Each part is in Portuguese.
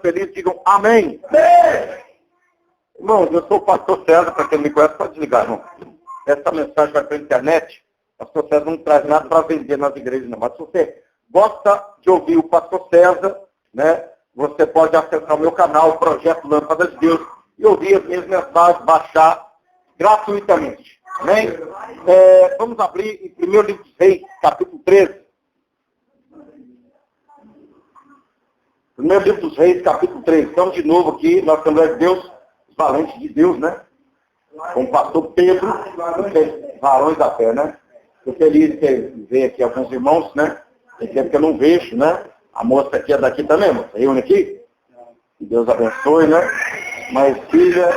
felizes, digam amém. Irmãos, eu sou o pastor César, para quem não me conhece, pode desligar, irmão. Essa mensagem vai para a internet, o pastor César não traz nada para vender nas igrejas, não. Mas se você gosta de ouvir o pastor César, né, você pode acessar o meu canal, o Projeto Lâmpada de Deus, e ouvir as minhas mensagens, baixar gratuitamente. Amém? Vamos abrir em 1 Livro dos Reis, capítulo 13. 1 Livro dos Reis, capítulo 13. Então, de novo aqui, nós temos de Deus, os valentes de Deus, né? Com o pastor Pedro, os varões da fé, né? Estou feliz de ver aqui alguns irmãos, né? Tem tempo que eu não vejo, né? A moça aqui é daqui também, moça. Reúne aqui. Que Deus abençoe, né? Mas filha,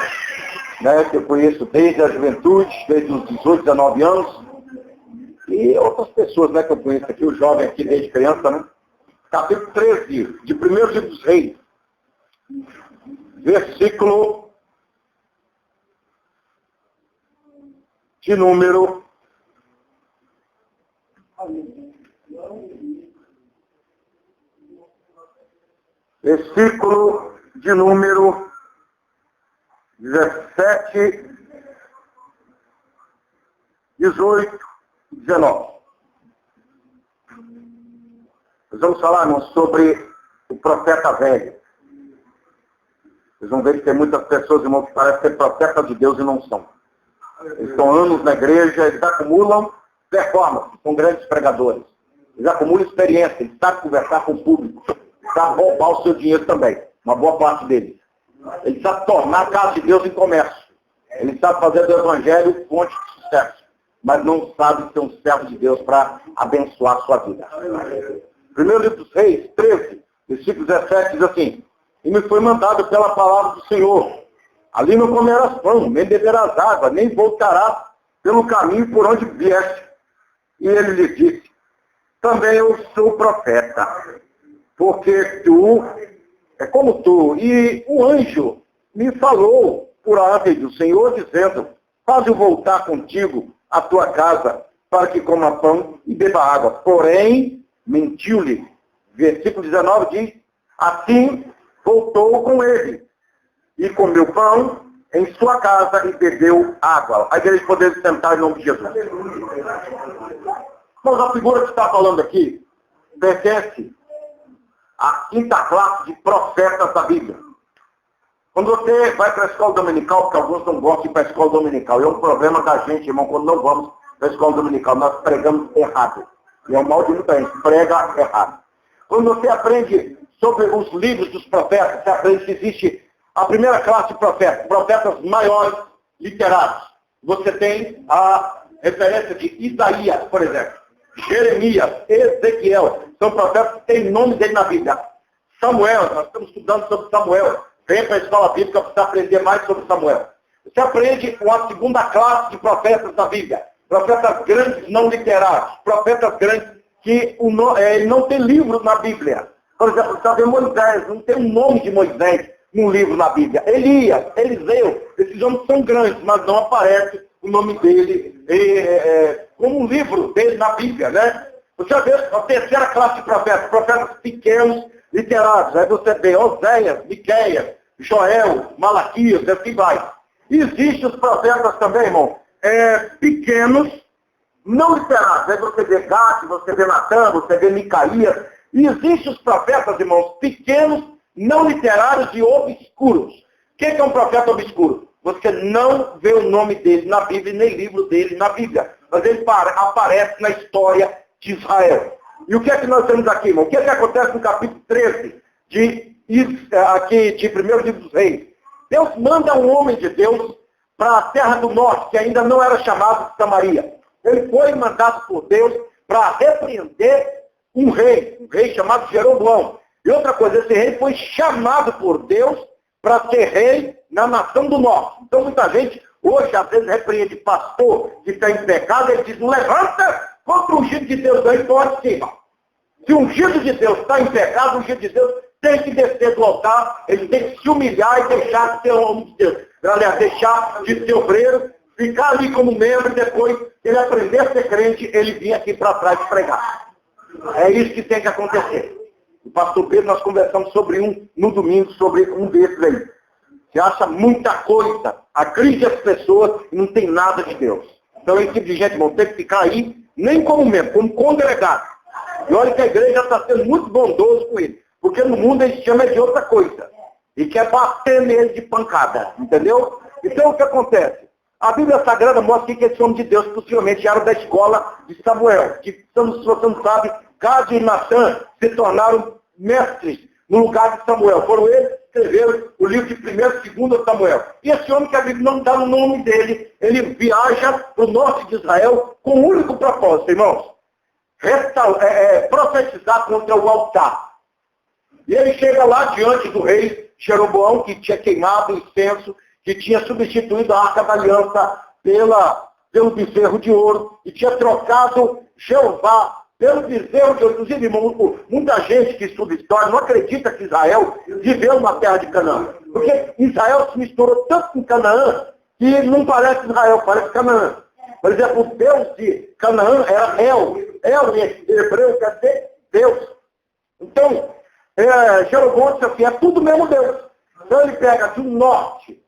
né? Que eu conheço desde a juventude, desde os 18, 19 anos. E outras pessoas, né? Que eu conheço aqui, o jovem aqui desde criança, né? Capítulo 13, de 1 Livro dos Reis. Versículo de número 17, 18, 19. Nós vamos falar, irmão, sobre o profeta velho. Vocês vão ver que tem muitas pessoas, irmão, que parecem ser profetas de Deus e não são. Eles estão anos na igreja, eles acumulam performance, são grandes pregadores. Eles acumulam experiência, eles sabem conversar com o público, sabem roubar o seu dinheiro também, uma boa parte deles. Eles sabem tornar a casa de Deus em comércio. Eles sabem fazer do evangelho fonte de sucesso, mas não sabem ser um servo de Deus para abençoar a sua vida. 1 Livro dos Reis, 13, versículo 17, diz assim: e me foi mandado pela palavra do Senhor: ali não comerás pão, nem beberás água, nem voltarás pelo caminho por onde vieste. E ele lhe disse: também eu sou profeta, porque tu é como tu. E o anjo me falou por ordem do Senhor, dizendo: faz-o voltar contigo à tua casa, para que coma pão e beba água. Porém, mentiu-lhe. Versículo 19 diz: assim voltou com ele, e comeu pão em sua casa e bebeu água. A igreja poder sentar em nome de Jesus. Mas a figura que está falando aqui pertence à quinta classe de profetas da Bíblia. Quando você vai para a escola dominical, porque alguns não gostam de ir para a escola dominical, é um problema da gente, irmão, quando não vamos para a escola dominical, nós pregamos errado. E é o mal de muita gente, prega errado. Quando você aprende sobre os livros dos profetas, você aprende que existe a primeira classe de profetas, profetas maiores, literários. Você tem a referência de Isaías, por exemplo, Jeremias, Ezequiel, são profetas que têm nome dele na Bíblia. Samuel, nós estamos estudando sobre Samuel. Vem para a escola bíblica para você aprender mais sobre Samuel. Você aprende com a segunda classe de profetas da Bíblia. Profetas grandes, não literários. Profetas grandes que não tem livro na Bíblia. Por exemplo, você vê Moisés, não tem o nome de Moisés num livro na Bíblia. Elias, Eliseu, esses homens são grandes, mas não aparece o nome dele como um livro dele na Bíblia, né? Você vê a terceira classe de profetas, profetas pequenos, literários. Aí você vê Oséias, Miqueias, Joel, Malaquias, assim vai. Existem os profetas também, irmão, pequenos, não literários. Aí você vê Gade, você vê Natã, você vê Micaías. E existem os profetas, irmãos, pequenos, não literários e obscuros. O que é um profeta obscuro? Você não vê o nome dele na Bíblia, nem livro dele na Bíblia. Mas ele aparece na história de Israel. E o que é que nós temos aqui, irmão? O que é que acontece no capítulo 13 de 1 Livro dos Reis? Deus manda um homem de Deus para a terra do norte, que ainda não era chamado de Samaria. Ele foi mandado por Deus para repreender um rei chamado Jeroboão. E outra coisa, esse rei foi chamado por Deus para ser rei na nação do norte. Então muita gente hoje às vezes repreende pastor que está em pecado, ele diz: levanta contra o ungido de Deus aí, pode cima. Se o ungido de Deus está em pecado, o ungido de Deus tem que descer do altar, ele tem que se humilhar e deixar de ser homem de Deus. Aliás, deixar de ser obreiro, ficar ali como membro e depois ele aprender a ser crente, ele vir aqui para trás pregar. É isso que tem que acontecer. O pastor Pedro, nós conversamos sobre no domingo, sobre um desses aí. Você acha muita coisa, agride as pessoas e não tem nada de Deus. Então esse tipo de gente, irmão, tem que ficar aí, nem como membro, como congregado. E olha que a igreja está sendo muito bondoso com ele. Porque no mundo eles chamam de outra coisa. E quer bater nele de pancada. Entendeu? Então o que acontece? A Bíblia Sagrada mostra que esse homem de Deus possivelmente era da escola de Samuel. Que, se você não sabe, Gade e Natã se tornaram mestres no lugar de Samuel. Foram eles que escreveram o livro de 1º e 2º Samuel. E esse homem que a Bíblia não dá o nome dele, ele viaja para o norte de Israel com um único propósito, irmãos. Profetizar contra o altar. E ele chega lá diante do rei Jeroboão, que tinha queimado o incenso, que tinha substituído a Arca da Aliança pelo bezerro de ouro, e tinha trocado Jeová pelo bezerro de ouro. Inclusive, irmão, muita gente que estuda história não acredita que Israel viveu na terra de Canaã. Porque Israel se misturou tanto com Canaã que não parece Israel, parece Canaã. Por exemplo, o Deus de Canaã era El. El em hebreu quer dizer Deus. Então, Jeroboão disse assim, é tudo mesmo Deus. Então ele pega do norte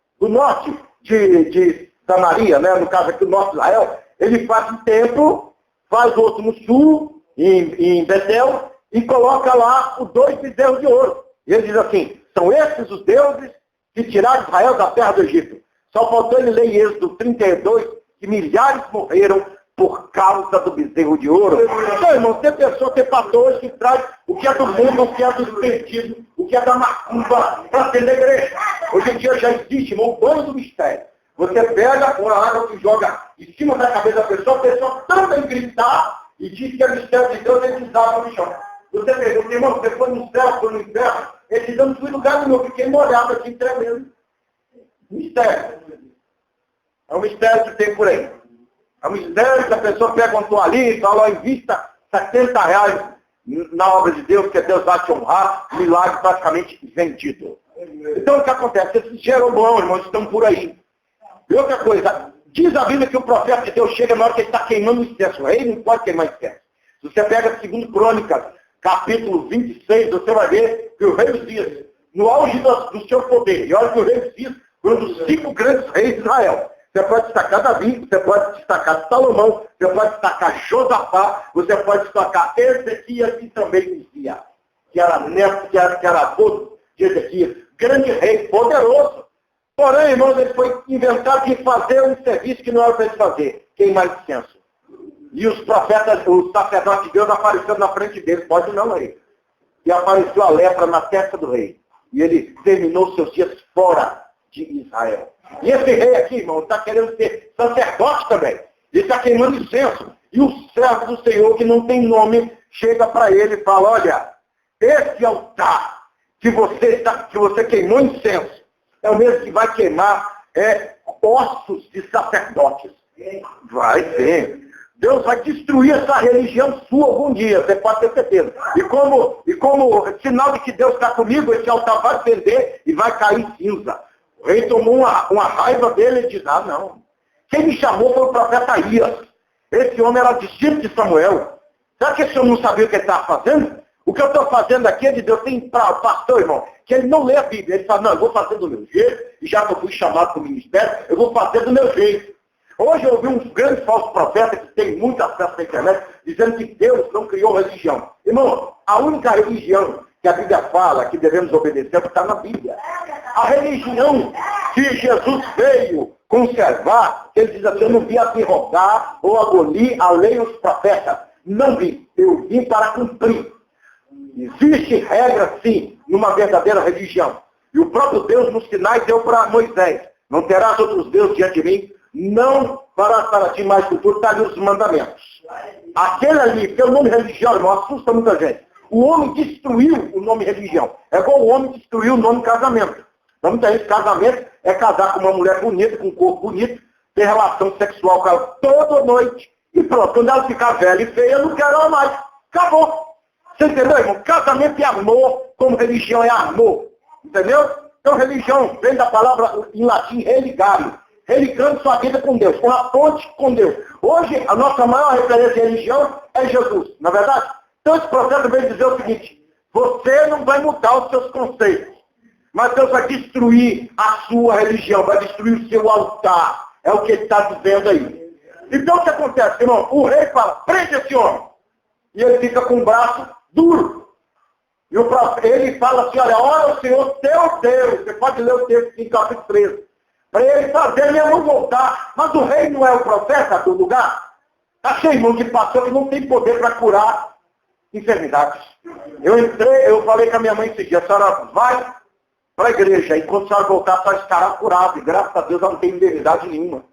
de Samaria, né, no caso aqui do norte de Israel, ele faz um templo, faz outro no sul, em Betel, e coloca lá os 2 bezerros de ouro. E ele diz assim, são esses os deuses que tiraram Israel da terra do Egito. Só faltou ele ler em Êxodo 32, que milhares morreram por causa do bezerro de ouro. Então, irmão, tem pessoa, tem pastores que traz o que é do mundo, o que é dos perdidos, o que é da macumba, para ser da igreja. Hoje em dia já existe, irmão, o banho do mistério. Você pega uma água que joga em cima da cabeça da pessoa, a pessoa também gritar e diz que é mistério de Deus, ele desaba no chão. Você pergunta, irmão, você foi no céu, foi no inferno, ele diz, eu não fui no lugar nenhum, eu fiquei molhado aqui, tremendo. Mistério. É um mistério que tem por aí. É um mistério que a pessoa pega uma toalhinha e fala, invista R$70 na obra de Deus, que Deus vai te honrar, milagre praticamente vendido. Então o que acontece? Esses Jeroboão, irmãos, estão por aí. E outra coisa, diz a Bíblia que o profeta de Deus chega na hora que ele está queimando o incenso. O rei não pode queimar incenso. Se você pega 2 Crônicas, capítulo 26, você vai ver que o rei Uzias, no auge do seu poder, e olha que o rei Uzias foi um dos 5 grandes reis de Israel. Você pode destacar Davi, você pode destacar Salomão, você pode destacar Josafá, você pode destacar Ezequias e também Uzias, que era neto, que era avô de Ezequias. Grande rei, poderoso. Porém, irmãos, ele foi inventado de fazer um serviço que não era para ele fazer, queimar incenso. E os profetas, os sacerdotes de Deus apareceram na frente dele, pode não, rei. E apareceu a lepra na testa do rei. E ele terminou seus dias fora de Israel. E esse rei aqui, irmão, está querendo ser sacerdote também. Ele está queimando incenso. E o servo do Senhor, que não tem nome, chega para ele e fala, olha, esse altar que você queimou incenso, é o mesmo que vai queimar ossos de sacerdotes. Vai ser. Deus vai destruir essa religião sua algum dia, você pode ter certeza. E como sinal de que Deus está comigo, esse altar vai perder e vai cair em cinza. O rei tomou uma raiva dele e disse, não. Quem me chamou foi o profeta Elias. Esse homem era discípulo de Samuel. Será que esse homem não sabia o que ele estava fazendo? O que eu estou fazendo aqui é de Deus. Tem pastor, irmão, que ele não lê a Bíblia. Ele fala, não, eu vou fazer do meu jeito, e já que eu fui chamado para o ministério, eu vou fazer do meu jeito. Hoje eu ouvi um grande falso profeta, que tem muito acesso na internet, dizendo que Deus não criou religião. Irmão, a única religião que a Bíblia fala que devemos obedecer é o que está na Bíblia. A religião que Jesus veio conservar, ele diz assim, eu não vim abrogar ou abolir a lei e os profetas. Não vi, eu vim para cumprir. Existe regra, sim, numa verdadeira religião. E o próprio Deus nos sinais deu para Moisés. Não terás outros deuses diante de mim, não farás para ti mais futuro, está ali os mandamentos. Aquele ali, que é o nome religião, irmão, assusta muita gente. O homem destruiu o nome religião. É igual o homem destruiu o nome casamento. Então, muita gente, casamento é casar com uma mulher bonita, com um corpo bonito, ter relação sexual com ela toda noite, e pronto, quando ela ficar velha e feia, eu não quero ela mais. Acabou. Você entendeu, irmão? Casamento é amor, como religião é amor. Entendeu? Então, religião vem da palavra em latim religare. Religando sua vida com Deus, uma ponte com Deus. Hoje, a nossa maior referência à religião é Jesus, não é verdade? Então, esse profeta veio dizer o seguinte, Você não vai mudar os seus conceitos. Mas Deus vai destruir a sua religião, vai destruir o seu altar. É o que ele está dizendo aí. Então o que acontece, irmão? O rei fala, prende esse homem. E ele fica com o braço duro. E o profeta, ele fala assim, olha, ora o Senhor teu Deus. Você pode ler o texto em capítulo 13. Para ele fazer minha mão voltar. Mas o rei não é o profeta do lugar. Está cheio, irmão, de pastor que não tem poder para curar enfermidades. Eu falei com a minha mãe esse dia, a senhora vai para a igreja, e quando a senhora voltar, a senhora estará curada. E graças a Deus ela não tem enfermidade nenhuma.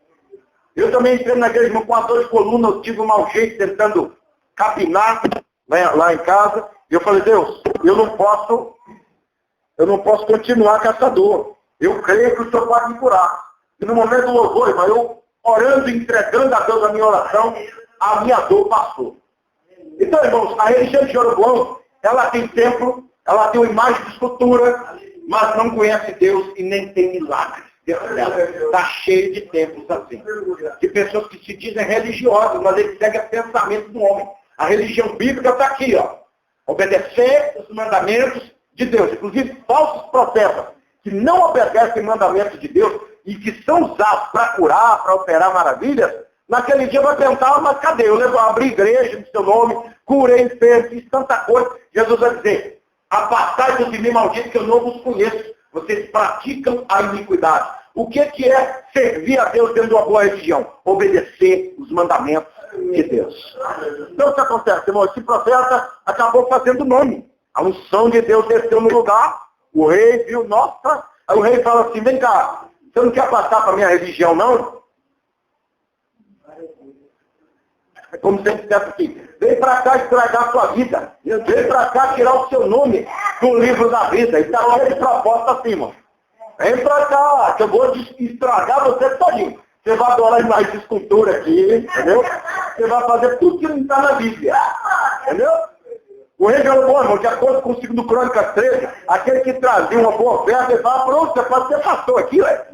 Eu também entrei na igreja, irmão, com a dor de coluna, eu tive um mau jeito tentando capinar lá em casa. E eu falei, Deus, eu não posso continuar com essa dor. Eu creio que o Senhor pode me curar. E no momento do louvor, irmão, eu orando, entregando a Deus a minha oração, a minha dor passou. Então, irmãos, a religião de Jeroboão, ela tem templo, ela tem uma imagem de escultura, mas não conhece Deus e nem tem milagres dentro dela. Está cheio de templos assim. De pessoas que se dizem religiosas, mas eles seguem o pensamento do homem. A religião bíblica está aqui, ó. Obedecer os mandamentos de Deus. Inclusive, falsos profetas que não obedecem mandamentos de Deus e que são usados para curar, para operar maravilhas, naquele dia vai tentar, mas cadê? Eu abri igreja no seu nome, curei enfermos, fiz tanta coisa. Jesus vai dizer, afastai-vos de mim, maldito, que eu não vos conheço. Vocês praticam a iniquidade. O que é servir a Deus dentro de uma boa religião? Obedecer os mandamentos de Deus. Então o que acontece, irmão? Esse profeta acabou fazendo nome. A unção de Deus desceu no lugar, o rei viu, nossa, aí o rei fala assim, vem cá, você não quer passar para a minha religião, não? É como se ele dissesse assim, vem para cá estragar a sua vida. Vem para cá tirar o seu nome do livro da vida. E está cheio de proposta assim, irmão. Vem para cá, que eu vou estragar você todinho. Você vai adorar imagem de escultura aqui, entendeu? Você vai fazer tudo que não está na Bíblia. Entendeu? O rei Jeroboão, irmão, de acordo com o 2 Crônicas 13, aquele que trazia uma boa oferta, ele fala, pronto, você pode ser pastor aqui, ué.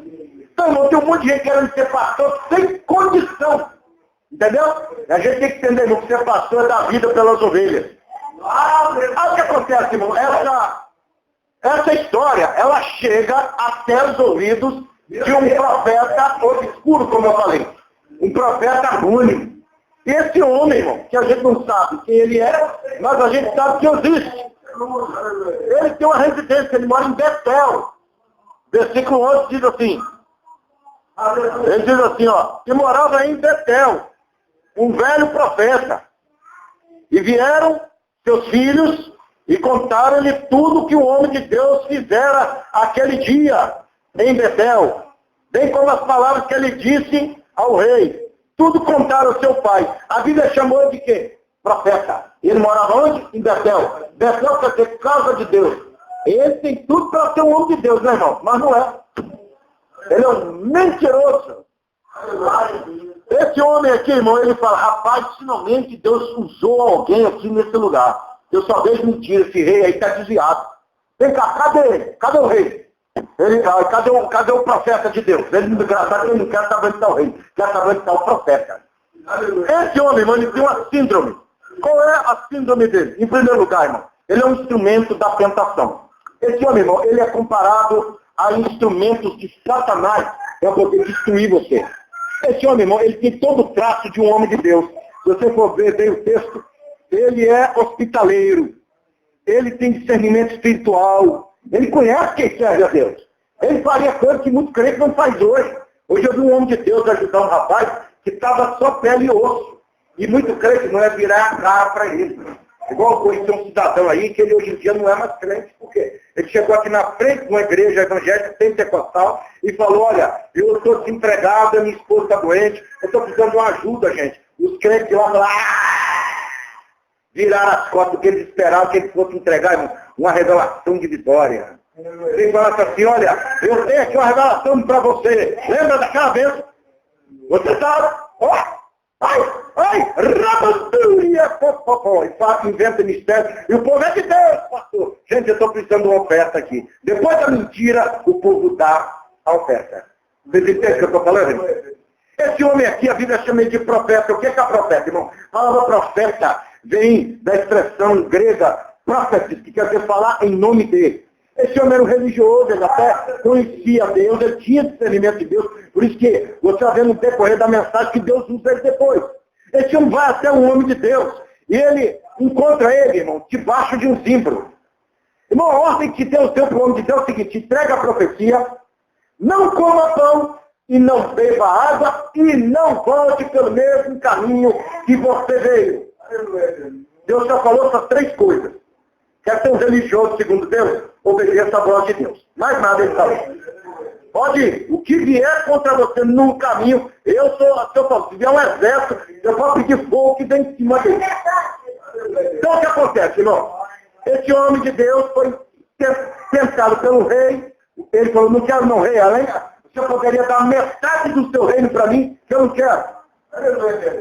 Então, irmão, tem um monte de gente querendo ser pastor sem condição. Entendeu? A gente tem que entender, irmão, que ser pastor é dar vida pelas ovelhas. Olha o que acontece, irmão. Essa história, ela chega até os ouvidos de um profeta obscuro, como eu falei. Um profeta ruim. E esse homem, irmão, que a gente não sabe quem ele é, mas a gente sabe que existe. Ele tem uma residência, ele mora em Betel. Versículo 11 diz assim. Ele diz assim, ó, que morava em Betel, um velho profeta. E vieram seus filhos e contaram-lhe tudo que o homem de Deus fizera aquele dia em Betel, bem como as palavras que ele disse ao rei. Tudo contaram ao seu pai. A Bíblia chamou de quê? Profeta. Ele morava onde? Em Betel. Betel quer dizer casa de Deus. Ele tem tudo para ser um homem de Deus, né, irmão? Mas não é. Ele é um mentiroso. Esse homem aqui, irmão, ele fala, rapaz, finalmente Deus usou alguém aqui nesse lugar. Eu só vejo mentira, esse rei aí está desviado. Vem cá, cadê ele? Cadê o rei? Cadê o profeta de Deus? Ele não quer saber onde está o rei, quer saber onde está o profeta. Esse homem, irmão, ele tem uma síndrome. Qual é a síndrome dele? Em primeiro lugar, irmão, ele é um instrumento da tentação. Esse homem, irmão, ele é comparado a instrumentos de Satanás para poder destruir você. Esse homem, irmão, ele tem todo o traço de um homem de Deus. Se você for ver bem o texto, ele é hospitaleiro. Ele tem discernimento espiritual. Ele conhece quem serve a Deus. Ele faria coisa que muito crente não faz hoje. Hoje eu vi um homem de Deus ajudar um rapaz que estava só pele e osso. E muito crente não é virar a cara para ele. Igual eu conheci um cidadão aí, que ele hoje em dia não é mais crente. Por quê? Ele chegou aqui na frente de uma igreja evangélica pentecostal e falou, olha, eu estou desempregado, minha esposa está doente, eu estou precisando de uma ajuda, gente. Os crentes lá falaram, viraram as costas, porque eles esperavam que ele fosse entregar uma revelação de vitória. Ele fala assim, olha, eu tenho aqui uma revelação para você. Lembra daquela vez? Você sabe? Rabanduria, inventa mistério. E o povo é de Deus, pastor. Gente, eu estou precisando de uma oferta aqui. Depois da mentira, o povo dá a oferta. Vocês entendem o que eu estou falando, irmão? Esse homem aqui, a Bíblia chama ele de profeta. O que é profeta, irmão? A palavra profeta vem da expressão grega prophecies, que quer dizer falar em nome dele. Esse homem era um religioso, ele até conhecia Deus, ele tinha discernimento de Deus, por isso que você vai ver no decorrer da mensagem que Deus usa ele depois. Esse homem vai até um homem de Deus, e ele encontra ele, irmão, debaixo de um símbolo. Irmão, a ordem que Deus deu para o homem de Deus é o seguinte: entrega a profecia, não coma pão, e não beba água, e não volte pelo mesmo caminho que você veio. Deus só falou essas três coisas. Quer ser um religioso segundo Deus? Obedeça a voz de Deus. Mais nada ele falou. Pode ir. O que vier contra você no caminho, se vier um exército, eu posso pedir fogo que vem em cima dele. Então o que acontece, irmão? Esse homem de Deus foi tentado pelo rei. Ele falou: não quero não, rei. Além, você poderia dar metade do seu reino para mim, que eu não quero.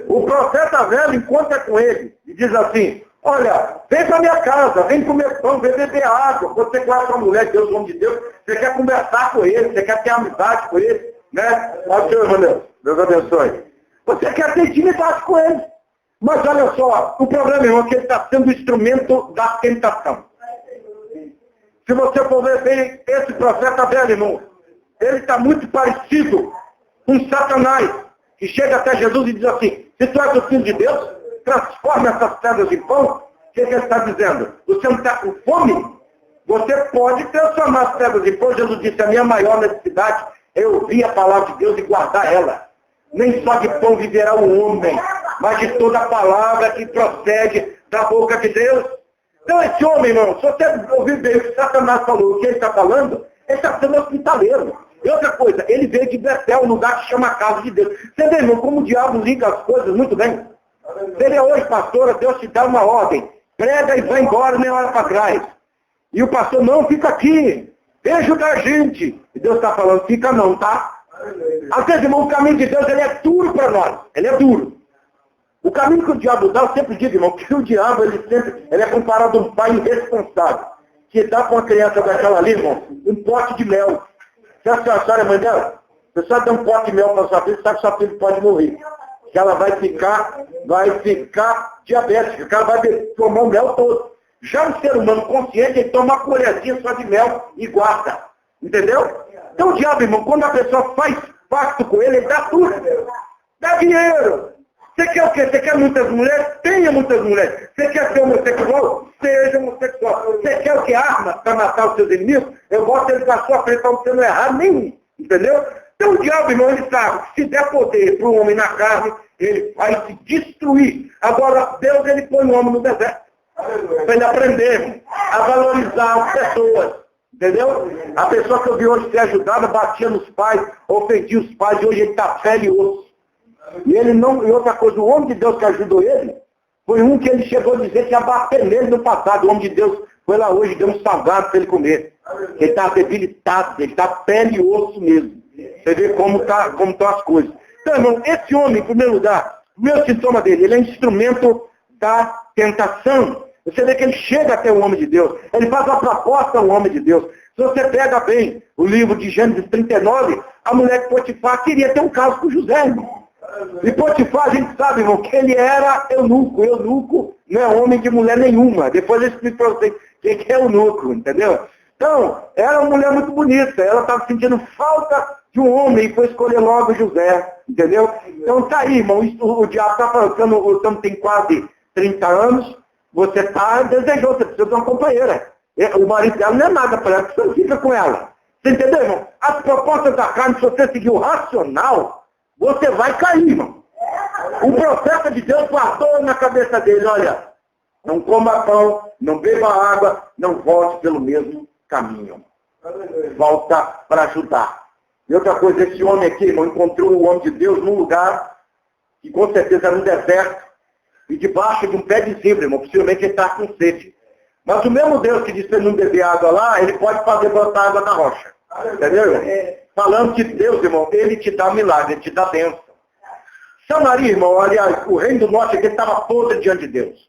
O profeta velho encontra com ele e diz assim: olha, vem para minha casa, vem comer pão, vem beber água. Você conhece uma mulher, Deus, homem de Deus, você quer conversar com ele, você quer ter amizade com ele, né? Olha, Senhor, irmão, Deus abençoe. Você quer ter intimidade com ele. Mas olha só, o problema, irmão, é que ele está sendo o instrumento da tentação. Se você for ver bem esse profeta velho, irmão, ele está muito parecido com Satanás, que chega até Jesus e diz assim: se tu és o filho de Deus, transforma essas pedras em pão. O que ele está dizendo? Você não está com fome? Você pode transformar as pedras em pão. Jesus disse: a minha maior necessidade é ouvir a palavra de Deus e guardar ela. Nem só de pão viverá o homem, mas de toda a palavra que procede da boca de Deus. Então esse homem, irmão, se você ouvir bem o que Satanás falou, o que ele está falando, ele está sendo hospitaleiro. E outra coisa, ele veio de Betel, um lugar que chama a casa de Deus. Você vê, irmão, como o diabo liga as coisas muito bem. Seria hoje, pastora, Deus te dá uma ordem: prega e vai embora, nem olha para trás. E o pastor: não, fica aqui, vem ajudar a gente. E Deus está falando: fica não, tá? Às vezes, irmão, o caminho de Deus, ele é duro para nós, ele é duro. O caminho que o diabo dá, eu sempre digo, irmão, que o diabo, ele é comparado a um pai irresponsável, que dá para uma criança daquela ali, irmão, um pote de mel. Você sabe a história, mãe dela? Você só dá um pote de mel para sua filha, sabe que sua filha pode morrer. Que ela vai ficar diabética, que ela vai tomar o mel todo. Já um ser humano consciente, ele toma uma colherzinha só de mel e guarda. Entendeu? Então o diabo, irmão, quando a pessoa faz pacto com ele, ele dá tudo. Dá dinheiro. Você quer o quê? Você quer muitas mulheres? Tenha muitas mulheres. Você quer ser homossexual? Seja homossexual. Você quer o que? Armas para matar os seus inimigos? Eu boto ele para sua frente para você não errar nenhum. Entendeu? Então o diabo, irmão, ele sabe que se der poder para o homem na carne, ele vai se destruir. Agora, Deus, ele põe o homem no deserto. Para ele aprender, irmão, a valorizar as pessoas. Entendeu? A pessoa que eu vi hoje ser ajudada, batia nos pais, ofendia os pais, e hoje ele está velho e osso. E ele não, e outra coisa, o homem de Deus que ajudou ele, foi um que ele chegou a dizer que ia bater nele no passado. O homem de Deus foi lá hoje e deu um salgado para ele comer. Ele está debilitado, ele está pele e osso mesmo. Você vê como estão as coisas. Então, irmão, esse homem, em primeiro lugar, o meu sintoma dele, ele é instrumento da tentação. Você vê que ele chega até o homem de Deus. Ele faz uma proposta ao homem de Deus. Se você pega bem o livro de Gênesis 39, a mulher de Potifar queria ter um caso com José, irmão. E Potifar, a gente sabe, irmão, que ele era eunuco. Eunuco não é homem de mulher nenhuma. Depois eu explico para vocês o que é eunuco, entendeu? Então, era uma mulher muito bonita. Ela estava sentindo falta de um homem e foi escolher logo José, entendeu? Então tá aí, irmão. O diabo está falando, o homem tem quase 30 anos, você está desejoso, você precisa de uma companheira. O marido dela não é nada para ela, você não fica com ela. Você entendeu, irmão? As propostas da carne, se você seguir o racional, você vai cair, irmão. O profeta de Deus guardou na cabeça dele: olha, não coma pão, não beba água, não volte pelo mesmo caminho. Volta para ajudar. E outra coisa, esse homem aqui, irmão, encontrou o homem de Deus num lugar que com certeza era um deserto, e debaixo de um pé de zimbro, irmão, possivelmente ele está com sede. Mas o mesmo Deus que disse para ele não beber água lá, ele pode fazer brotar água da rocha. Entendeu, irmão? Falando que Deus, irmão, ele te dá milagre, ele te dá bênção. Samaria, irmão, aliás, o reino do norte aqui estava podre diante de Deus.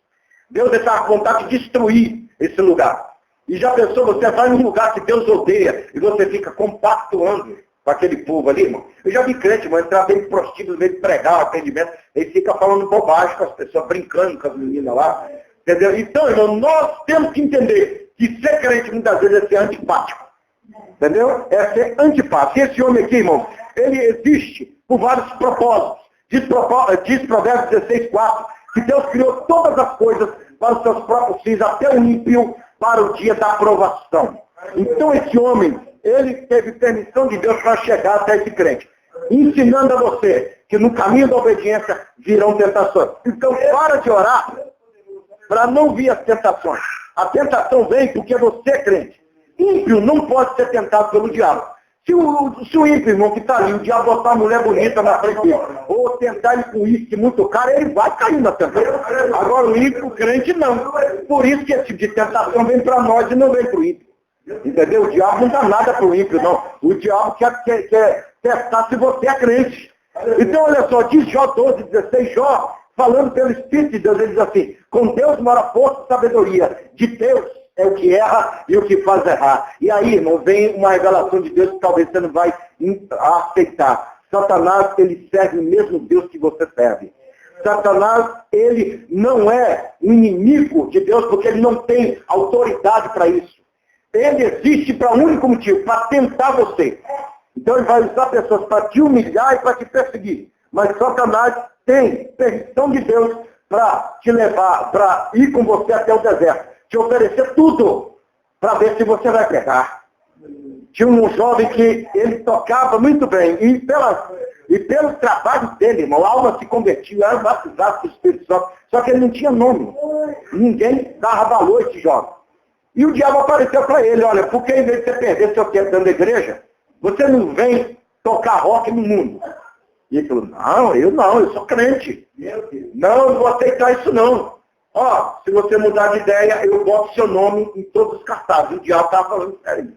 Deus estava com vontade de destruir esse lugar. E já pensou, você vai num lugar que Deus odeia e você fica compactuando com aquele povo ali, irmão? Eu já vi crente, irmão, entrar bem prostíbulo, meio de pregar, atendimento, ele fica falando bobagem com as pessoas, brincando com as meninas lá. Entendeu? Então, irmão, nós temos que entender que ser crente muitas vezes é ser antipático. Entendeu? É ser antipático. E esse homem aqui, irmão, ele existe por vários propósitos. Diz Provérbios 16:4, que Deus criou todas as coisas para os seus próprios fins, até o ímpio para o dia da aprovação. Então esse homem, ele teve permissão de Deus para chegar até esse crente, ensinando a você que no caminho da obediência virão tentações. Então para de orar para não vir as tentações. A tentação vem porque você é crente. Ímpio não pode ser tentado pelo diabo. Se o ímpio, irmão, que está ali, o diabo botar uma mulher bonita na frente dele, ou tentar ele com uísque muito caro, ele vai cair na tentação. Agora o ímpio, o crente, não. Por isso que esse tipo de tentação vem para nós e não vem para o ímpio. Entendeu? O diabo não dá nada para o ímpio, não. O diabo quer testar se você é crente. Então, olha só, diz Jó 12:16, Jó, falando pelo Espírito de Deus, ele diz assim, com Deus mora força e sabedoria, de Deus é o que erra e o que faz errar. E aí, irmão, vem uma revelação de Deus que talvez você não vai aceitar. Satanás, ele serve o mesmo Deus que você serve. Satanás, ele não é um inimigo de Deus porque ele não tem autoridade para isso. Ele existe para um único motivo, para tentar você. Então ele vai usar pessoas para te humilhar e para te perseguir. Mas Satanás tem permissão de Deus para te levar, para ir com você até o deserto. Te oferecer tudo para ver se você vai pegar. Tinha um jovem que ele tocava muito bem. E pelo trabalho dele, irmão, a alma se convertiu, era batizado pelo Espírito Santo. Só que ele não tinha nome. Ninguém dava valor a esse jovem. E o diabo apareceu para ele, olha, porque em vez de você perder seu tempo dentro da igreja, você não vem tocar rock no mundo. E ele falou, não, eu sou crente. Não vou aceitar isso não. Ó, se você mudar de ideia, eu boto seu nome em todos os cartazes. O diabo estava falando sério.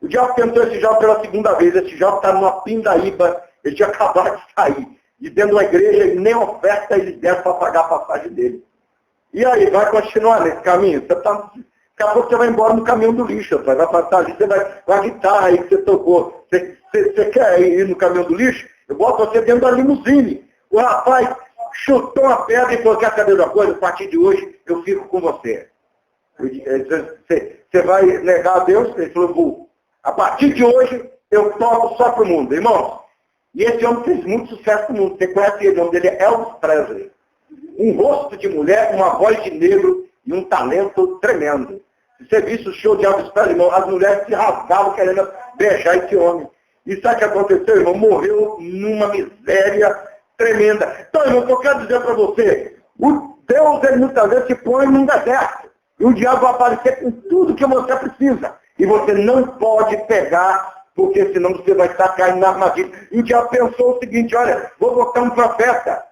O diabo tentou esse jovem pela segunda vez. Esse jovem está numa pindaíba. Ele tinha acabado de sair. De dentro de uma igreja, e nem oferta eles deram para pagar a passagem dele. E aí, vai continuar nesse caminho? Daqui a pouco você vai embora no caminhão do lixo. Vai passar ali, você vai com a guitarra aí que você tocou. Você quer ir no caminhão do lixo? Eu boto você dentro da limusine. O rapaz chutou a pedra e falou, quer saber de uma coisa? A partir de hoje eu fico com você. Você vai negar a Deus? Ele falou, a partir de hoje eu toco só para o mundo. Irmãos, e esse homem fez muito sucesso no mundo. Você conhece ele, o nome dele é Elvis Presley. Um rosto de mulher, uma voz de negro e um talento tremendo. Se você visse o show de Elvis Presley, irmão, as mulheres se rasgavam querendo beijar esse homem. E sabe o que aconteceu, irmão? Morreu numa miséria tremenda. Então, irmão, o que eu quero dizer para você, o Deus, ele muitas vezes se põe num deserto. E o diabo vai aparecer com tudo que você precisa. E você não pode pegar, porque senão você vai estar caindo na armadilha. E o diabo pensou o seguinte, olha, vou botar um profeta.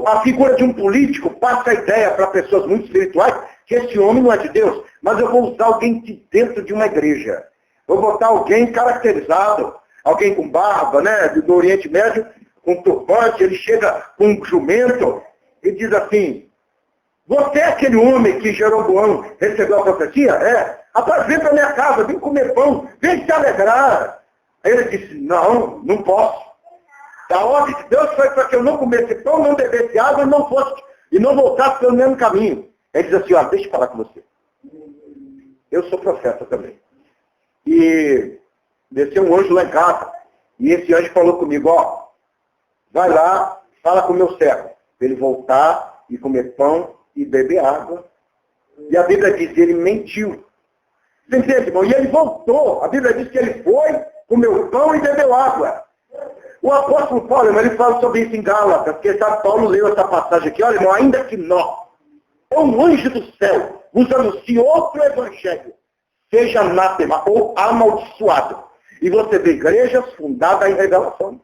A figura de um político passa a ideia para pessoas muito espirituais que esse homem não é de Deus, mas eu vou usar alguém de dentro de uma igreja. Vou botar alguém caracterizado, alguém com barba, né, do Oriente Médio, com turbante, ele chega com um jumento e diz assim, você é aquele homem que Jeroboão recebeu a profecia? É. Rapaz, vem para minha casa, vem comer pão, vem se alegrar. Aí ele disse, não posso. A ordem de Deus foi para que eu não comesse pão, não bebesse água e não voltasse pelo mesmo caminho. Ele diz assim, ó, deixa eu falar com você. Eu sou profeta também. E desceu um anjo lá em casa. E esse anjo falou comigo, ó, vai lá, fala com o meu servo. Para ele voltar e comer pão e beber água. E a Bíblia diz que ele mentiu. Você entende, irmão? E ele voltou. A Bíblia diz que ele foi, comeu pão e bebeu água. O apóstolo Paulo, irmão, ele fala sobre isso em Gálatas, porque sabe, Paulo leu essa passagem aqui, olha, irmão, ainda que nós, ou um anjo do céu, vos anuncie outro evangelho, seja anátema ou amaldiçoado. E você vê igrejas fundadas em revelação.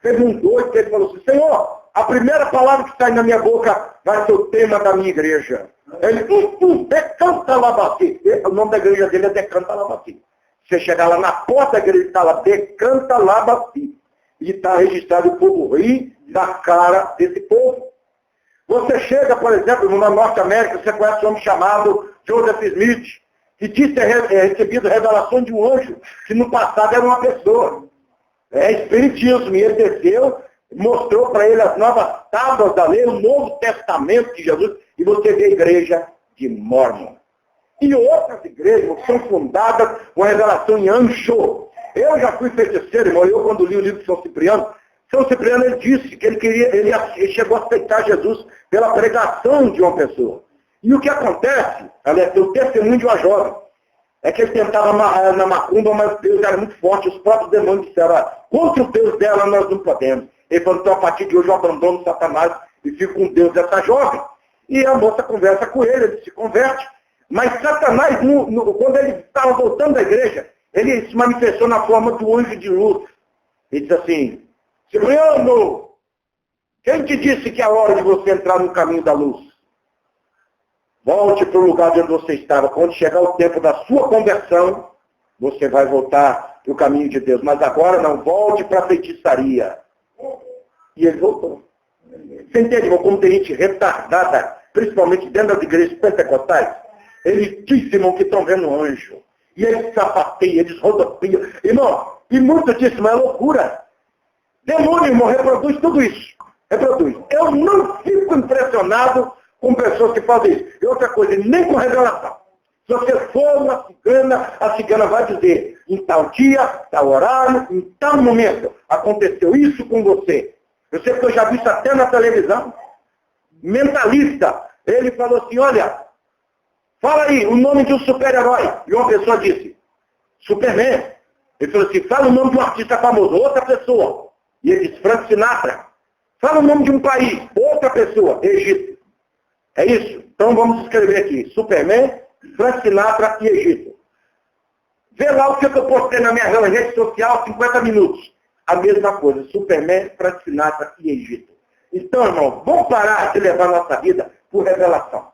Teve um doido que ele falou assim, Senhor, a primeira palavra que sai na minha boca vai ser o tema da minha igreja. Ele, decanta labati. O nome da igreja dele é Decanta Labati. Você chegar lá na porta da igreja, está lá, Decanta Labati. E está registrado o povo rir da cara desse povo. Você chega, por exemplo, na Norte América, você conhece um homem chamado Joseph Smith, que disse ter recebido revelação de um anjo, que no passado era uma pessoa. É espiritismo, e ele desceu mostrou para ele as novas tábuas da lei, o Novo Testamento de Jesus, e você vê a igreja de Mormon. E outras igrejas são fundadas com a revelação em Ancho. Eu já fui feiticeiro, irmão, eu quando li o livro de São Cipriano ele disse que ele chegou a aceitar Jesus pela pregação de uma pessoa. E o que acontece, aliás, o testemunho de uma jovem, é que ele tentava amarrar na macumba, mas o Deus era muito forte, os próprios demônios disseram, contra o Deus dela nós não podemos. Ele falou, então a partir de hoje eu abandono Satanás e fico com Deus dessa jovem. E a moça conversa com ele se converte. Mas Satanás, quando ele estava voltando da igreja, ele se manifestou na forma do anjo de luz. Ele disse assim, Cipriano, quem te disse que é a hora de você entrar no caminho da luz? Volte para o lugar de onde você estava. Quando chegar o tempo da sua conversão, você vai voltar para o caminho de Deus. Mas agora não, volte para a feitiçaria. E ele voltou. Você entende, irmão, como tem gente retardada, principalmente dentro das igrejas pentecostais? Eles dizem, irmão, que estão vendo um anjo. E eles sapateiam, eles rodopiam. Irmão, e muito disso é loucura. Demônio, irmão, reproduz tudo isso. Reproduz. Eu não fico impressionado com pessoas que fazem isso. E outra coisa, nem com revelação. Se você for uma cigana, a cigana vai dizer, em tal dia, tal horário, em tal momento, aconteceu isso com você. Eu sei que eu já vi isso até na televisão. Mentalista, ele falou assim, olha, fala aí o nome de um super-herói. E uma pessoa disse, Superman. Ele falou assim, fala o nome de um artista famoso, outra pessoa. E ele disse, Frank Sinatra. Fala o nome de um país, outra pessoa, Egito. É isso? Então vamos escrever aqui, Superman, Frank Sinatra e Egito. Vê lá o que eu postei na minha rede social, 50 minutos. A mesma coisa, Superman, Frank Sinatra e Egito. Então, irmão, vamos parar de levar nossa vida por revelação.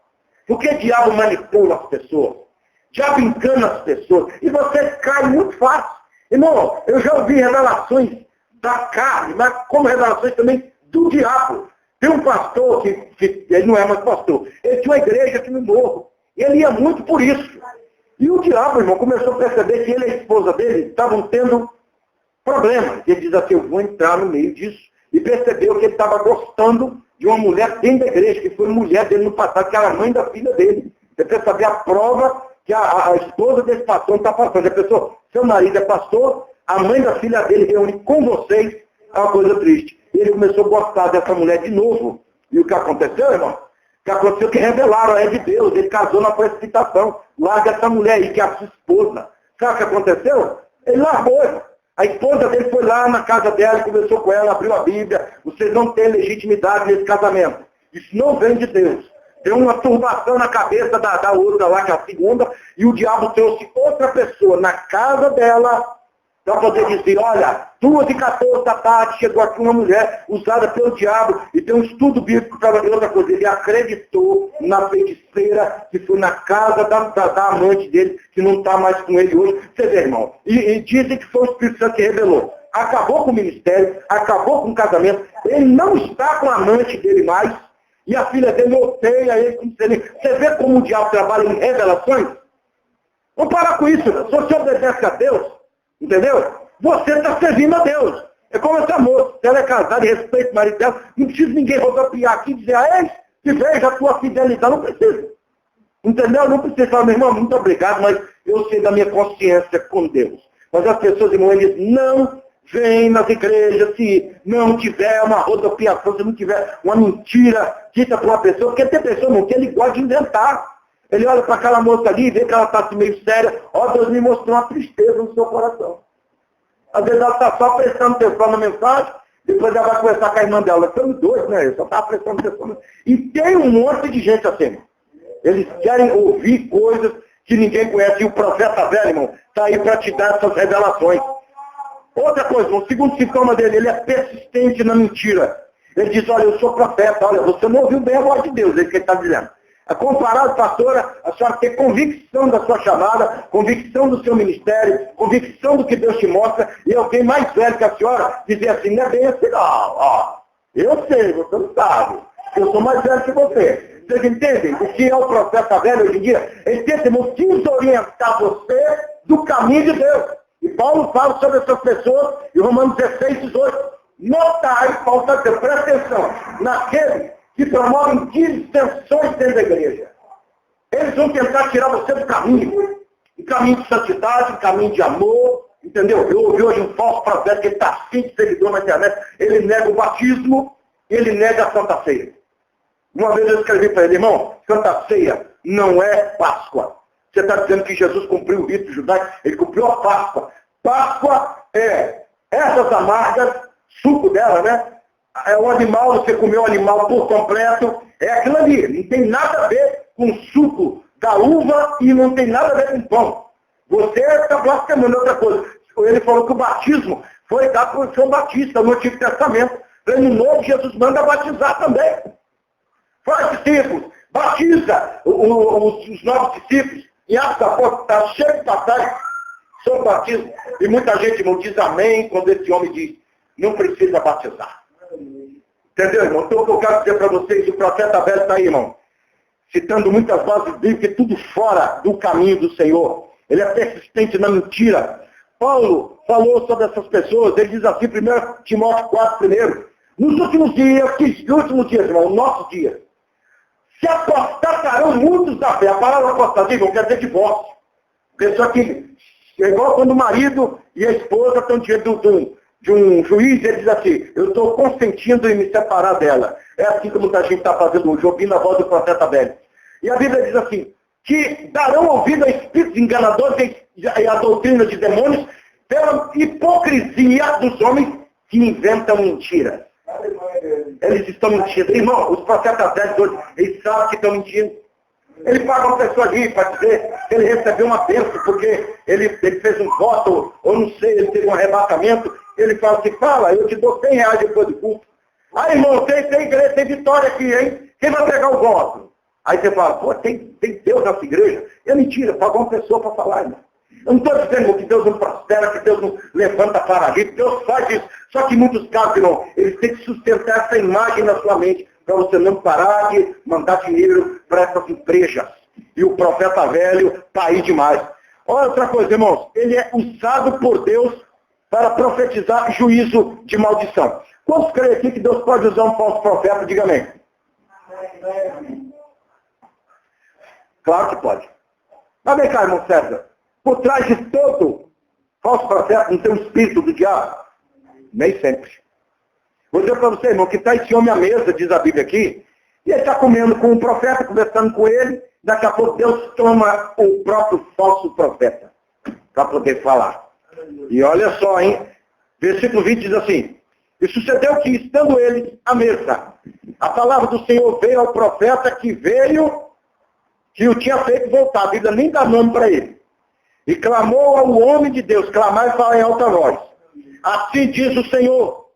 Porque o diabo manipula as pessoas. O diabo engana as pessoas. E você cai muito fácil. Irmão, eu já ouvi revelações da carne, mas como revelações também do diabo. Tem um pastor que ele não é mais pastor. Ele tinha uma igreja aqui no morro. E ele ia muito por isso. E o diabo, irmão, começou a perceber que ele e a esposa dele estavam tendo problemas. Ele diz assim, eu vou entrar no meio disso. E percebeu que ele estava gostando de uma mulher dentro da igreja, que foi mulher dele no passado, que era a mãe da filha dele. Você precisa saber a prova que a esposa desse pastor está passando. A pessoa, seu marido é pastor, a mãe da filha dele reúne com vocês, é uma coisa triste. E ele começou a gostar dessa mulher de novo. E o que aconteceu, irmão? O que aconteceu que revelaram, é de Deus. Ele casou na precipitação. Larga essa mulher aí, que é a sua esposa. Sabe o que aconteceu? Ele largou. A esposa dele foi lá na casa dela e conversou com ela, abriu a Bíblia. Vocês não têm legitimidade nesse casamento. Isso não vem de Deus. Tem uma turbação na cabeça da outra lá, que é a segunda, e o diabo trouxe outra pessoa na casa dela para poder dizer, olha, 2h14 da tarde chegou aqui uma mulher usada pelo diabo, e tem um estudo bíblico para outra coisa. Ele acreditou na feiticeira que foi na casa da amante dele, que não está mais com ele hoje. Você vê, irmão, e dizem que foi o Espírito Santo que revelou. Acabou com o ministério, acabou com o casamento, ele não está com a amante dele mais, e a filha dele odeia ele como se ele... Você vê como o diabo trabalha em revelações? Vamos parar com isso. Se você obedece a Deus, entendeu? Você está servindo a Deus. É como essa moça. Se ela é casada e respeita o marido dela, não precisa ninguém rodopiar aqui e dizer, que veja a tua fidelidade. Não precisa. Entendeu? Não precisa falar, meu irmão, muito obrigado, mas eu sei da minha consciência com Deus. Mas as pessoas, irmão, eles não vêm nas igrejas se não tiver uma rodopiação, se não tiver uma mentira dita por uma pessoa, porque tem pessoa, irmão, que ele gosta de inventar. Ele olha para aquela moça ali e vê que ela está assim meio séria. Ó, Deus me mostrou uma tristeza no seu coração. Às vezes ela está só prestando atenção na mensagem, depois ela vai conversar com a irmã dela. Estamos dois, né? Eu só estava prestando atenção. E tem um monte de gente assim. Eles querem ouvir coisas que ninguém conhece. E o profeta velho, irmão, está aí para te dar essas revelações. Outra coisa, o segundo sintoma dele, ele é persistente na mentira. Ele diz, olha, eu sou profeta, olha, você não ouviu bem a voz de Deus, é isso que ele está dizendo. Comparado, pastora, a senhora ter convicção da sua chamada, convicção do seu ministério, convicção do que Deus te mostra, e alguém mais velho que a senhora dizer assim, não é bem assim, não, ó, eu sei, você não sabe, eu sou mais velho que você. Vocês entendem o que é o profeta velho hoje em dia? Ele tenta desorientar você do caminho de Deus. E Paulo fala sobre essas pessoas em Romanos 16, 18. notai, Paulo está dizendo, presta atenção, naqueles que promovem dissensões dentro da igreja. Eles vão tentar tirar você do caminho. Um caminho de santidade, um caminho de amor, entendeu? Eu ouvi hoje um falso profeta que está assim de seguidor na internet, ele nega o batismo, ele nega a Santa Ceia. Uma vez eu escrevi para ele, irmão, Santa Ceia não é Páscoa. Você está dizendo que Jesus cumpriu o rito judaico, ele cumpriu a Páscoa. Páscoa é essas amargas, suco dela, né? É um animal, você comeu o animal por completo, é aquilo ali. Não tem nada a ver com o suco da uva e não tem nada a ver com pão. Você está blasfemando outra coisa. Ele falou que o batismo foi dado por João Batista no Antigo Testamento. No Novo, Jesus manda batizar também. Faz discípulos, batiza os novos discípulos. Em Atos da Apóstolos está cheio de passagens sobre o batismo. E muita gente não diz amém quando esse homem diz, não precisa batizar. Entendeu, irmão? Então, o que eu quero dizer para vocês, o profeta velho está aí, irmão, citando muitas bases bíblicas, tudo fora do caminho do Senhor. Ele é persistente na mentira. Paulo falou sobre essas pessoas, ele diz assim, 1 Timóteo 4, primeiro, nos últimos dias, irmão, nossos dias, se apostatarão muitos da fé. A palavra apostasia quer dizer divórcio. Pessoa que é igual quando o marido e a esposa estão diante de um juiz, ele diz assim, eu estou consentindo em me separar dela. É assim que muita gente está fazendo hoje, ouvindo a voz do profeta velho. E a Bíblia diz assim, que darão ouvido a espíritos enganadores e a doutrina de demônios pela hipocrisia dos homens que inventam mentiras. Eles estão mentindo. Irmão, os profetas velhos hoje, eles sabem que estão mentindo. Ele paga uma pessoa ali para dizer que ele recebeu uma bênção porque ele fez um voto, ou não sei, ele teve um arrebatamento. Ele fala assim, fala, eu te dou 100 reais depois do culto. Aí, irmão, tem igreja, tem vitória aqui, hein? Quem vai pegar o voto? Aí você fala, pô, tem Deus nessa igreja? É mentira, pagou uma pessoa para falar, irmão. Eu não estou dizendo que Deus não prospera, que Deus não levanta paralítico, Deus faz isso. Só que em muitos casos, irmão, eles têm que sustentar essa imagem na sua mente, para você não parar de mandar dinheiro para essas empresas. E o profeta velho está aí demais. Olha outra coisa, irmãos, ele é usado por Deus para profetizar juízo de maldição. Quantos creem aqui que Deus pode usar um falso profeta? Diga amém. Claro que pode. Mas vem cá, irmão César. Por trás de todo falso profeta não tem o espírito do diabo? Nem sempre. Vou dizer para você, irmão, que está esse homem à mesa, diz a Bíblia aqui, e ele está comendo com o profeta, conversando com ele, daqui a pouco Deus toma o próprio falso profeta para poder falar. E olha só, hein? Versículo 20 diz assim, e sucedeu que, estando eles à mesa, a palavra do Senhor veio ao profeta que o tinha feito voltar. A Bíblia nem dá nome para ele. E clamou ao homem de Deus, clamar e falar em alta voz. Assim diz o Senhor,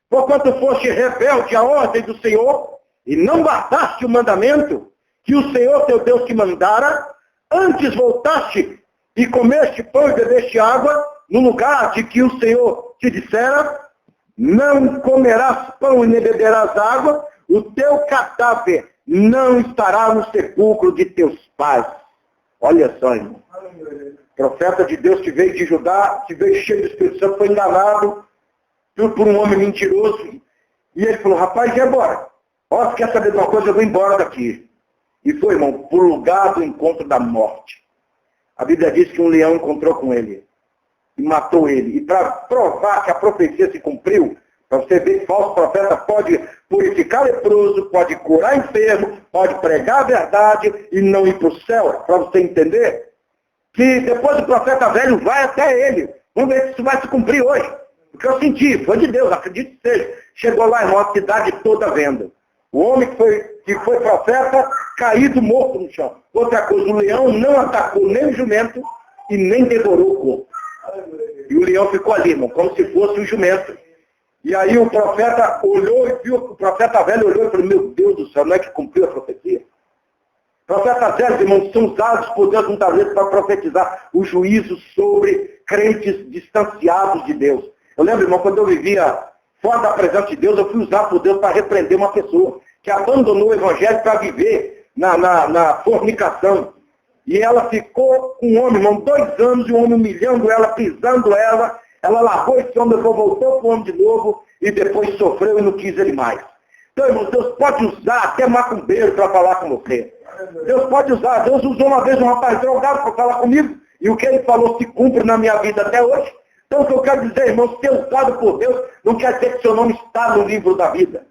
porquanto foste rebelde à ordem do Senhor, e não guardaste o mandamento que o Senhor teu Deus te mandara, antes voltaste e comeste pão e bebeste água, no lugar de que o Senhor te dissera, não comerás pão e nem beberás água, o teu cadáver não estará no sepulcro de teus pais. Olha só, irmão. Profeta de Deus que veio de Judá, que veio cheio do Espírito Santo, foi enganado por um homem mentiroso. E ele falou, rapaz, e agora? Ó, se quer saber de uma coisa, eu vou embora daqui. E foi, irmão, para o lugar do encontro da morte. A Bíblia diz que um leão encontrou com ele e matou ele. E para provar que a profecia se cumpriu, para você ver que falso profeta pode purificar leproso, pode curar enfermo, pode pregar a verdade e não ir para o céu, para você entender que depois o profeta velho vai até ele. Vamos ver se isso vai se cumprir hoje. Porque eu senti, foi de Deus, acredito que seja. Chegou lá, irmão, a cidade toda vendo. O homem que foi profeta, caído, morto no chão. Outra coisa, o leão não atacou nem o jumento e nem devorou o corpo. E o leão ficou ali, irmão, como se fosse um jumento. E aí o profeta olhou e viu, o profeta velho olhou e falou, meu Deus do céu, não é que cumpriu a profecia? Profetas velhos, irmãos, são usados por Deus muitas vezes para profetizar o juízo sobre crentes distanciados de Deus. Eu lembro, irmão, quando eu vivia fora da presença de Deus, eu fui usado por Deus para repreender uma pessoa que abandonou o evangelho para viver na fornicação. E ela ficou com um homem, irmão, 2 anos, e o homem humilhando ela, pisando ela. Ela largou esse homem, voltou para o homem de novo. e depois sofreu e não quis ele mais. Então, irmãos, Deus pode usar até macumbeiro para falar com você. Deus pode usar. Deus usou uma vez um rapaz drogado para falar comigo, e o que ele falou se cumpre na minha vida até hoje. Então, o que eu quero dizer, irmãos, ser usado por Deus não quer dizer que seu nome está no livro da vida.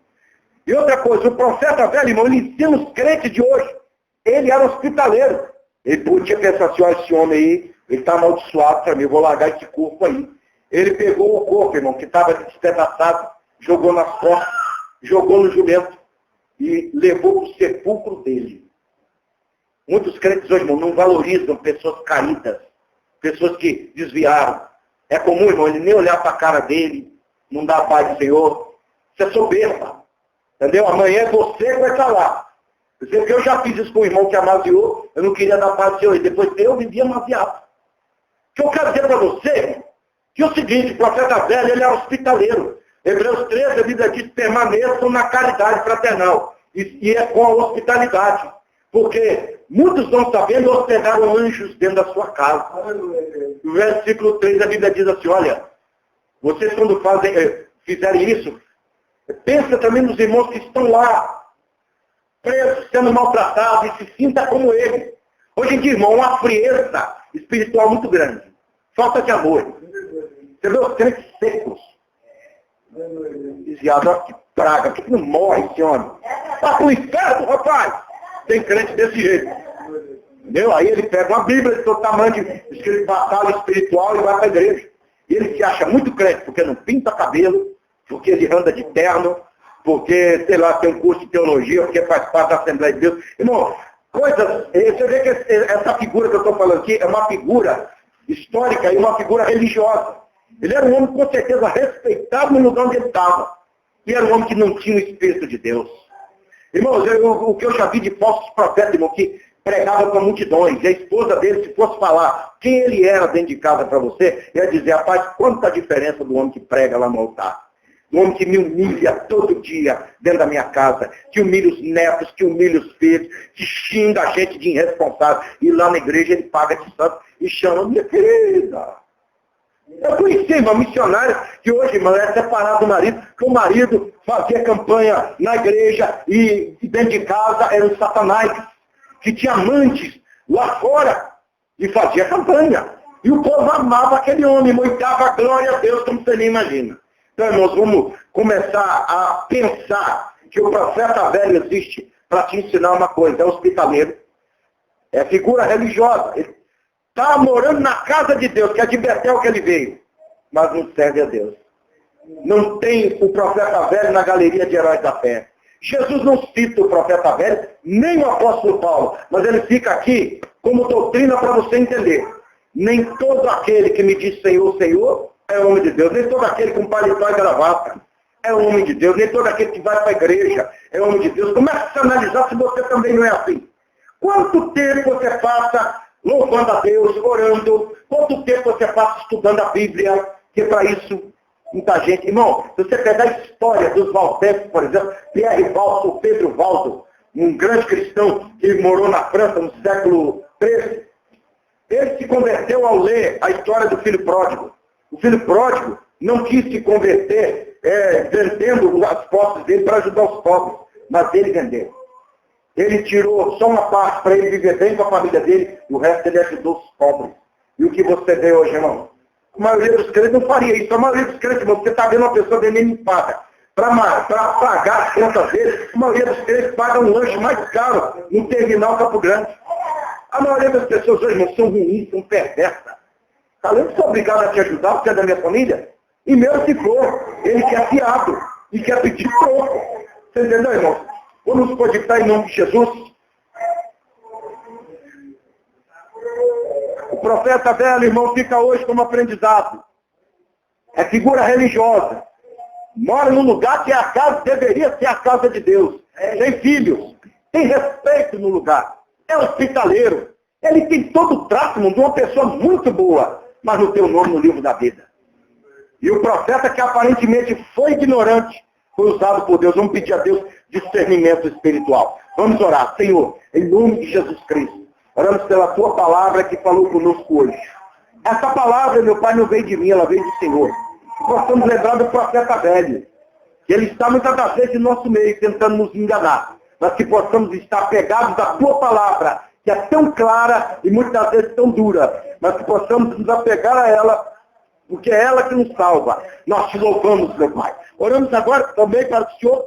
E outra coisa, o profeta velho, irmão, ele ensina os crentes de hoje. Ele era hospitaleiro. Ele podia pensar assim, olha, esse homem aí, ele está amaldiçoado para mim, eu vou largar esse corpo aí. Ele pegou o corpo, irmão, que estava despedaçado, jogou nas costas, jogou no jumento e levou para o sepulcro dele. Muitos crentes hoje, irmão, não valorizam pessoas caídas, pessoas que desviaram. É comum, irmão, ele nem olhar para a cara dele, não dá a paz do Senhor. Isso é soberba. Entendeu? Amanhã é você que vai estar lá. Porque eu já fiz isso com o irmão que amaziou, eu não queria dar paz do Senhor, e depois eu vivia amaziado. O que eu quero dizer para você, que é o seguinte, o profeta velho, ele é hospitaleiro. Hebreus 13, a Bíblia diz, permaneçam na caridade fraternal. E é com a hospitalidade. Porque muitos não sabendo hospedaram anjos dentro da sua casa. No versículo 3, a Bíblia diz assim, olha, vocês quando fizerem isso, pensa também nos irmãos que estão lá, presos, sendo maltratados, e se sinta como ele. Hoje em dia, irmão, uma frieza espiritual muito grande. Falta de amor. Você vê os crentes secos. Desviado, olha que praga, por que não morre esse homem? Está com o inferno, rapaz! Tem crente desse jeito. Entendeu? Aí ele pega uma Bíblia de todo tamanho, escrito batalha espiritual e vai para a igreja. E ele se acha muito crente, porque não pinta cabelo, porque ele anda de terno, porque, sei lá, tem um curso de teologia, porque faz parte da Assembleia de Deus. Irmão, coisas, você vê que essa figura que eu estou falando aqui é uma figura histórica e uma figura religiosa. Ele era um homem, com certeza, respeitado no lugar onde ele estava. E era um homem que não tinha o Espírito de Deus. Irmãos, o que eu já vi de falsos profetas, irmão, que pregava para multidões, e a esposa dele, se fosse falar quem ele era dentro de casa para você, ia dizer, rapaz, quanta diferença do homem que prega lá no altar. Do homem que me humilha todo dia dentro da minha casa, que humilha os netos, que humilha os filhos, que xinga a gente de irresponsável. E lá na igreja ele paga de santo e chama, minha querida. Eu conheci uma missionária que hoje, irmão, é separada do marido, que o marido fazia campanha na igreja e dentro de casa eram satanás, que tinha amantes lá fora e fazia campanha. E o povo amava aquele homem, irmão, e dava glória a Deus, como você nem imagina. Então, irmãos, vamos começar a pensar que o profeta velho existe para te ensinar uma coisa, é hospitaleiro, é figura religiosa. Ele está morando na casa de Deus, que é de Betel que ele veio, mas não serve a Deus. Não tem o profeta velho na galeria de heróis da fé. Jesus não cita o profeta velho, nem o apóstolo Paulo, mas ele fica aqui como doutrina para você entender. Nem todo aquele que me diz Senhor, Senhor, é homem de Deus. Nem todo aquele com paletó e gravata é homem de Deus. Nem todo aquele que vai para a igreja é homem de Deus. Comece a se analisar se você também não é assim. Quanto tempo você passa louvando a Deus, orando? Quanto tempo você passa estudando a Bíblia? Que para isso, muita gente... Irmão, se você pegar a história dos valdenses, por exemplo, Pierre Valdo, ou Pedro Valdo, um grande cristão que morou na França no século XIII, ele se converteu ao ler a história do filho pródigo. O filho pródigo não quis se converter vendendo as posses dele para ajudar os pobres, mas ele vendeu. Ele tirou só uma parte para ele viver bem com a família dele, e o resto ele ajudou os pobres. E o que você vê hoje, irmão? A maioria dos crentes não faria isso. A maioria dos crentes, você está vendo uma pessoa bem limpada. Para pagar as contas dele, a maioria dos crentes pagam um lanche mais caro no terminal Campo Grande. A maioria das pessoas hoje, irmão, são ruins, são perversas. Além de ser obrigado a te ajudar, porque é da minha família, e mesmo se for, ele quer fiado e quer pedir troco. Você entendeu, irmão? Vamos nos conectar em nome de Jesus. O profeta velho, irmão, fica hoje como aprendizado. É figura religiosa. Mora num lugar que é a casa, deveria ser a casa de Deus. Tem filhos, tem respeito no lugar. É hospitaleiro. Ele tem todo o trato de uma pessoa muito boa, mas não tem o nome no livro da vida. E o profeta que aparentemente foi ignorante, foi usado por Deus. Vamos pedir a Deus discernimento espiritual. Vamos orar. Senhor, em nome de Jesus Cristo, oramos pela tua palavra que falou conosco hoje. Essa palavra, meu Pai, não veio de mim, ela veio do Senhor. Nós estamos lembrando do profeta velho. que Ele está muitas das vezes em nosso meio, tentando nos enganar, mas que possamos estar pegados à Tua palavra, que é tão clara e muitas das vezes tão dura, mas que possamos nos apegar a ela, porque é ela que nos salva. Nós te louvamos, meu Pai. Oramos agora também para que o Senhor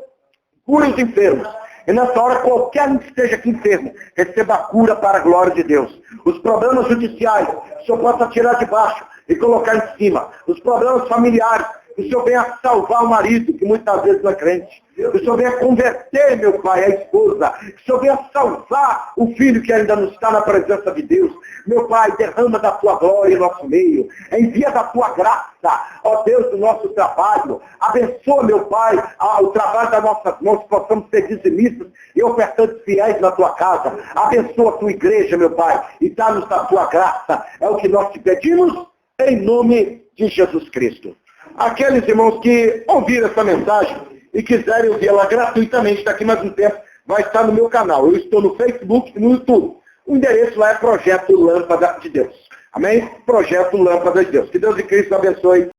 cure os enfermos. E nessa hora, qualquer um que esteja aqui enfermo, receba a cura para a glória de Deus. Os problemas judiciais, o Senhor possa tirar de baixo e colocar em cima. Os problemas familiares, que o Senhor venha salvar o marido, que muitas vezes não é crente. Que o Senhor venha converter, meu Pai, a esposa. Que o Senhor venha salvar o filho que ainda não está na presença de Deus. Meu Pai, derrama da Tua glória em nosso meio. Envia da Tua graça, ó Deus, do nosso trabalho. Abençoa, meu Pai, o trabalho das nossas mãos, que possamos ser dizimistas e ofertantes fiéis na Tua casa. Abençoa a Tua igreja, meu Pai, e dá-nos da Tua graça. É o que nós te pedimos, em nome de Jesus Cristo. Aqueles irmãos que ouviram essa mensagem e quiserem ouvi-la gratuitamente, daqui mais um tempo, vai estar no meu canal. Eu estou no Facebook e no YouTube. O endereço lá é Projeto Lâmpada de Deus. Amém? Projeto Lâmpada de Deus. Que Deus e Cristo abençoe.